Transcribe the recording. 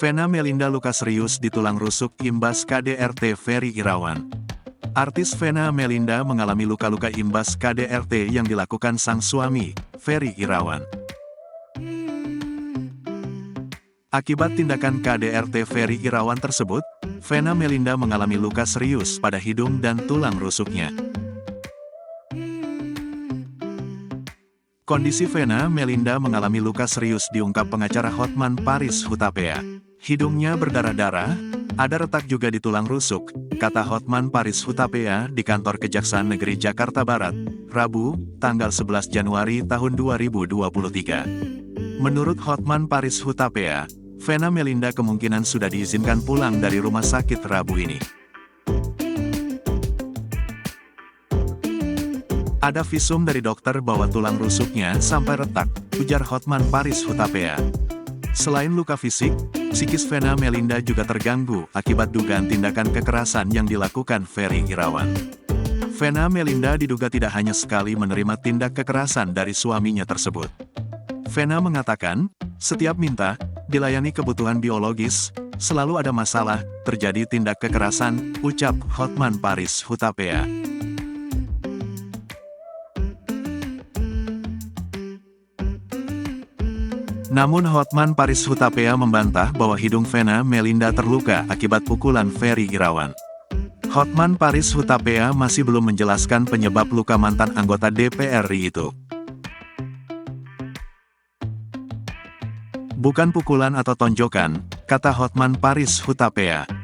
Vena Melinda luka serius di tulang rusuk imbas KDRT Ferry Irawan. Artis Vena Melinda mengalami luka-luka imbas KDRT yang dilakukan sang suami, Ferry Irawan. Akibat tindakan KDRT Ferry Irawan tersebut, Vena Melinda mengalami luka serius pada hidung dan tulang rusuknya. Kondisi Vena Melinda mengalami luka serius diungkap pengacara Hotman Paris Hutapea. Hidungnya berdarah-darah, ada retak juga di tulang rusuk, kata Hotman Paris Hutapea di kantor Kejaksaan Negeri Jakarta Barat, Rabu, tanggal 11 Januari tahun 2023. Menurut Hotman Paris Hutapea, Vena Melinda kemungkinan sudah diizinkan pulang dari rumah sakit Rabu ini. Ada visum dari dokter bahwa tulang rusuknya sampai retak, ujar Hotman Paris Hutapea. Selain luka fisik, psikis Vena Melinda juga terganggu akibat dugaan tindakan kekerasan yang dilakukan Ferry Irawan. Vena Melinda diduga tidak hanya sekali menerima tindak kekerasan dari suaminya tersebut. Vena mengatakan, setiap minta, dilayani kebutuhan biologis, selalu ada masalah, terjadi tindak kekerasan, ucap Hotman Paris Hutapea. Namun Hotman Paris Hutapea membantah bahwa hidung Vena Melinda terluka akibat pukulan Ferry Irawan. Hotman Paris Hutapea masih belum menjelaskan penyebab luka mantan anggota DPR RI itu. Bukan pukulan atau tonjokan, kata Hotman Paris Hutapea.